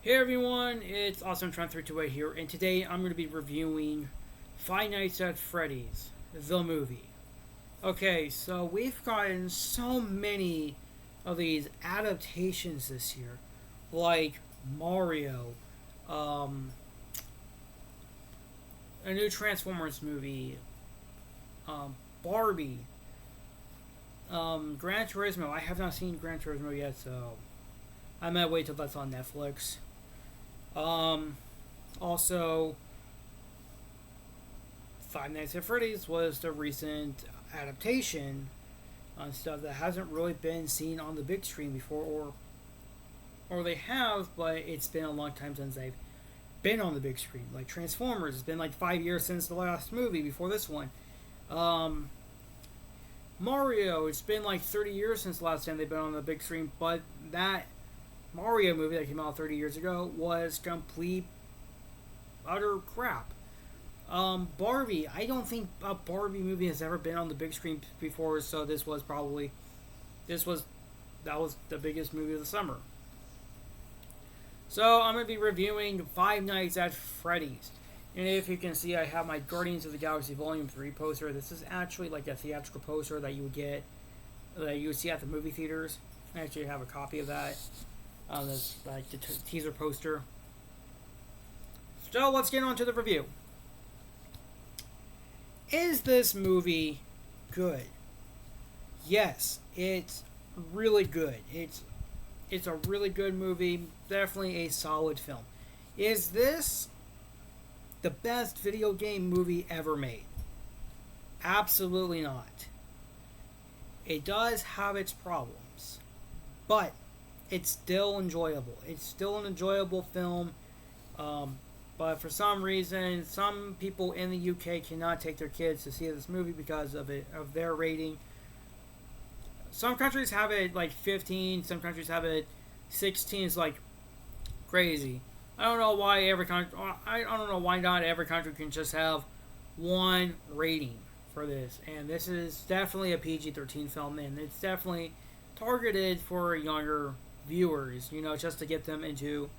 Hey everyone, it's Awesome Trent 328 here, and today I'm going to be reviewing Five Nights at Freddy's, the movie. Okay, so we've gotten so many of these adaptations this year, like Mario, um, a new Transformers movie, Barbie, Gran Turismo. I have not seen Gran Turismo yet, so I might wait till that's on Netflix. Um, Also, Five Nights at Freddy's was the recent adaptation on stuff that hasn't really been seen on the big screen before, or they have, but it's been a long time since they've been on the big screen. Like Transformers, it's been like 5 years since the last movie before this one. Um, Mario, it's been like 30 years since the last time they've been on the big screen, but that Mario movie that came out 30 years ago was complete utter crap. Barbie, I don't think a Barbie movie has ever been on the big screen before, so this was that was the biggest movie of the summer. So I'm gonna be reviewing Five Nights at Freddy's. And if you can see, I have my Guardians of the Galaxy Volume 3 poster. This is actually like a theatrical poster that you would see at the movie theaters. I actually have a copy of that. This like the teaser poster. So let's get on to the review. Is this movie good? Yes, it's really good. It's a really good movie. Definitely a solid film. Is this the best video game movie ever made? Absolutely not. It does have its problems, but it's still enjoyable. It's still an enjoyable film. But for some reason, some people in the UK cannot take their kids to see this movie because of their rating. Some countries have it like 15. Some countries have it 16. It's like crazy. I don't know why every country. I don't know why not every country can just have one rating for this. And this is definitely a PG-13 film, and it's definitely targeted for younger viewers. You know, just to get them into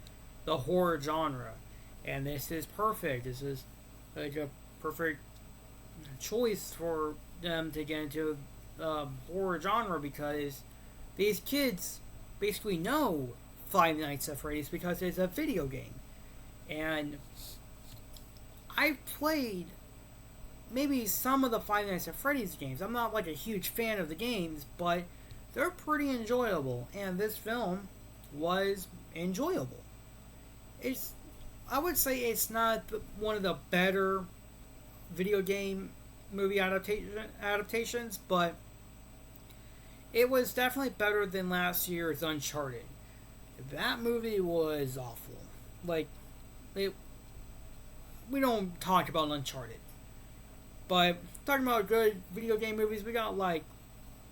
the horror genre. And this is perfect. This is like a perfect choice for them to get into horror genre because these kids basically know Five Nights at Freddy's because it's a video game. And I've played maybe some of the Five Nights at Freddy's games. I'm not like a huge fan of the games, but they're pretty enjoyable. And this film was enjoyable. It's I would say it's not one of the better video game movie adaptations, but it was definitely better than last year's Uncharted. That movie was awful. Like, it, we don't talk about Uncharted, but talking about good video game movies, we got like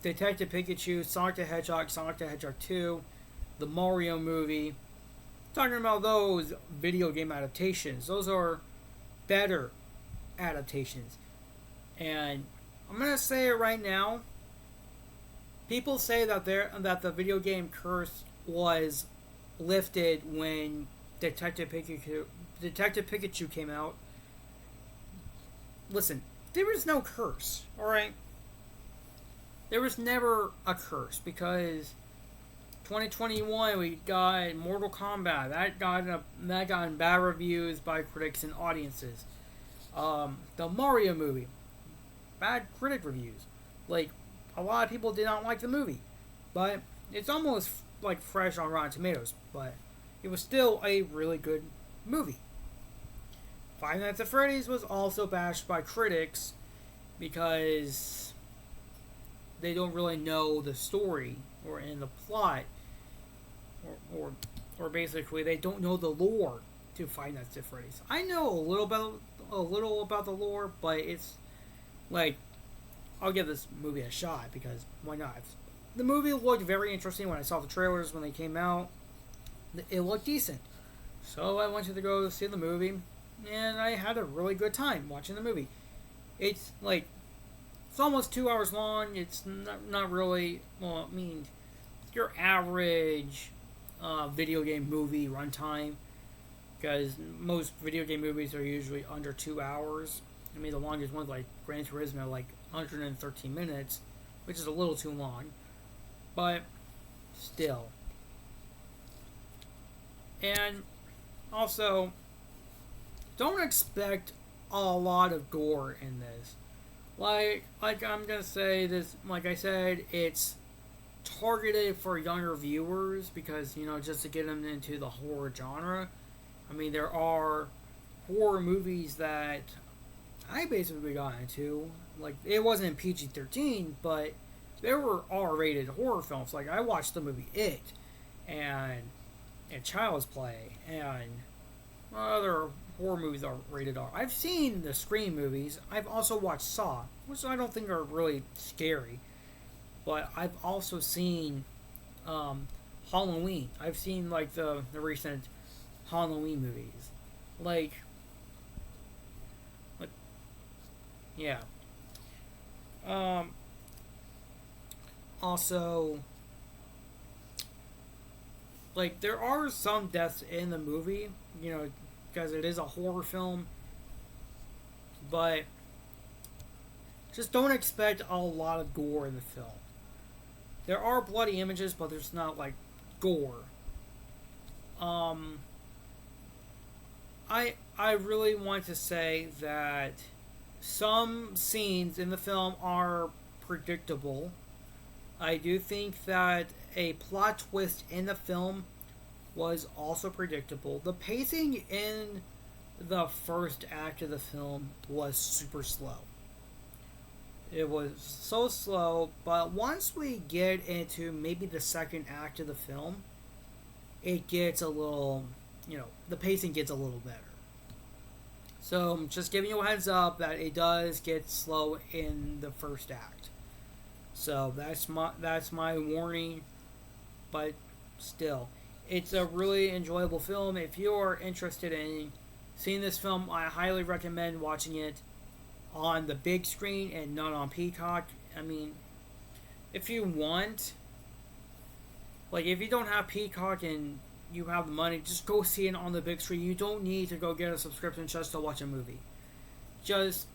Detective Pikachu, Sonic the Hedgehog 2, the Mario movie. Talking about those video game adaptations, those are better adaptations. And I'm gonna say it right now. People say that the video game curse was lifted when Detective Pikachu came out. Listen, there was no curse. All right, there was never a curse because 2021 we got Mortal Kombat that got bad reviews by critics and audiences. The Mario movie, bad critic reviews. Like a lot of people did not like the movie, but it's almost like fresh on Rotten Tomatoes. But it was still a really good movie. Five Nights at Freddy's was also bashed by critics because they don't really know the story or in the plot or basically they don't know the lore to Five Nights at Freddy's. I know a little about the lore, but it's like I'll give this movie a shot because why not? The movie looked very interesting when I saw the trailers when they came out. It looked decent, so I went to go see the movie, and I had a really good time watching the movie. It's like it's almost 2 hours long. It's not really well. I mean, your average video game movie runtime, because most video game movies are usually under 2 hours. I mean, the longest one's like Gran Turismo, like 113 minutes, which is a little too long, but still. And also, don't expect a lot of gore in this. Like I'm gonna say this. Like I said, it's targeted for younger viewers because just to get them into the horror genre. I mean, there are horror movies that I basically got into. Like, it wasn't PG-13, but there were R-rated horror films. Like, I watched the movie It and Child's Play and other horror movies are rated R. I've seen the Scream movies. I've also watched Saw, which I don't think are really scary. But I've also seen Halloween. I've seen, like, the recent Halloween movies. Like, yeah. Also, like, there are some deaths in the movie, because it is a horror film. But just don't expect a lot of gore in the film. There are bloody images, but there's not, like, gore. I really want to say that some scenes in the film are predictable. I do think that a plot twist in the film was also predictable. The pacing in the first act of the film was super slow. It was so slow, but once we get into maybe the second act of the film, it gets a little, the pacing gets a little better. So I'm just giving you a heads up that it does get slow in the first act. So that's my warning, but still, it's a really enjoyable film. If you are interested in seeing this film, I highly recommend watching it on the big screen and not on Peacock. I mean, if you want, like, if you don't have Peacock and you have the money, just go see it on the big screen. You don't need to go get a subscription just to watch a movie. Just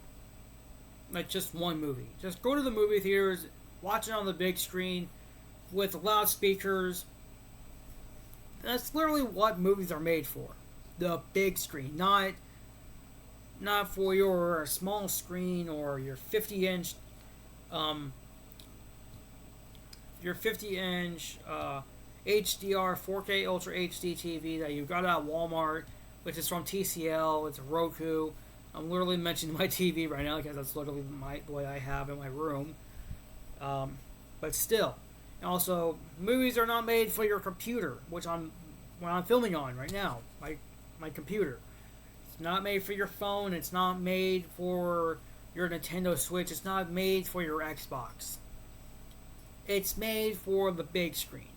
one movie. Just go to the movie theaters, watch it on the big screen with loudspeakers. That's literally what movies are made for. The big screen, not for your small screen or your 50-inch HDR 4K Ultra HD TV that you got at Walmart, which is from TCL. It's Roku. I'm literally mentioning my TV right now because that's literally what I have in my room. But still, also, movies are not made for your computer, which I'm filming on right now. My computer. It's not made for your phone. It's not made for your Nintendo Switch. It's not made for your Xbox. It's made for the big screen.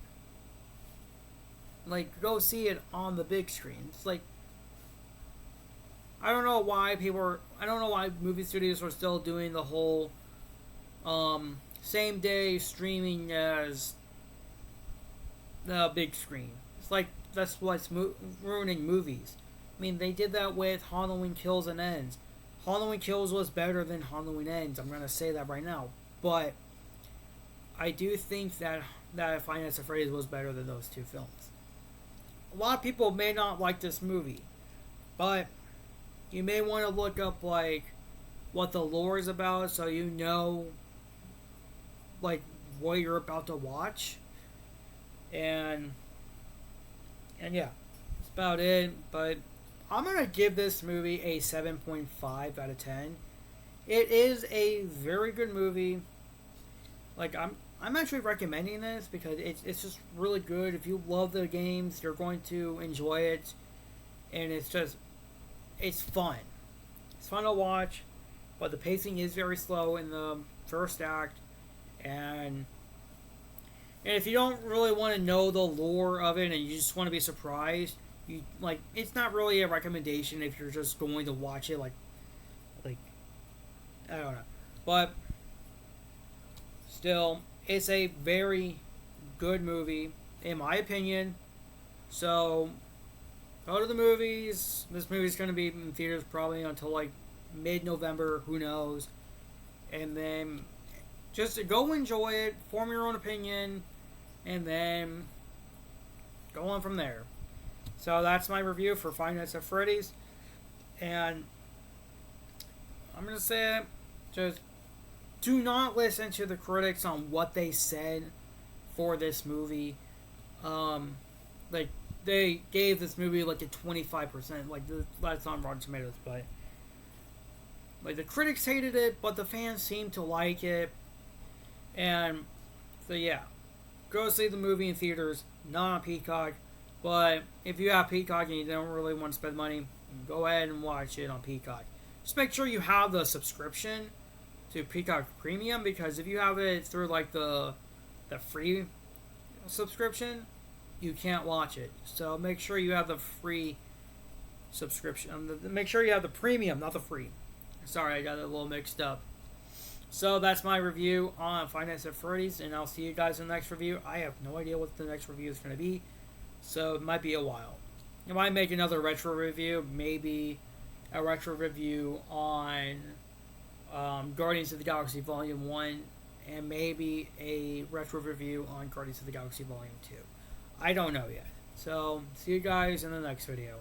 Like, go see it on the big screen. It's like, I don't know why movie studios are still doing the whole same day streaming as the big screen. It's like, that's what's ruining movies. I mean, they did that with Halloween Kills and Ends. Halloween Kills was better than Halloween Ends. I'm going to say that right now. But I do think that Five Nights at Freddy's was better than those two films. A lot of people may not like this movie, but you may want to look up, like, what the lore is about so you know, like, what you're about to watch. And yeah, that's about it. But I'm going to give this movie a 7.5 out of 10. It is a very good movie. Like, I'm actually recommending this because it's just really good. If you love the games, you're going to enjoy it. And it's fun. It's fun to watch, but the pacing is very slow in the first act. And if you don't really want to know the lore of it and you just want to be surprised, it's not really a recommendation if you're just going to watch it like I don't know. But still, it's a very good movie, in my opinion. So, go to the movies. This movie's going to be in theaters probably until like mid-November, who knows. And then just go enjoy it, form your own opinion, and then go on from there. So that's my review for Five Nights at Freddy's. And I'm going to say it, just do not listen to the critics on what they said for this movie. Like, they gave this movie like a 25%. Like, that's on Rotten Tomatoes, but like, the critics hated it, but the fans seemed to like it. And so yeah, go see the movie in theaters, not on Peacock. But if you have Peacock and you don't really want to spend money, go ahead and watch it on Peacock. Just make sure you have the subscription to Peacock Premium, because if you have it through like the free subscription, you can't watch it. So make sure you have the free subscription. Make sure you have the premium, not the free. Sorry, I got it a little mixed up. So that's my review on Five Nights at Freddy's, and I'll see you guys in the next review. I have no idea what the next review is going to be, so it might be a while. I might make another retro review, maybe a retro review on Guardians of the Galaxy Volume 1, and maybe a retro review on Guardians of the Galaxy Volume 2. I don't know yet. So, see you guys in the next video.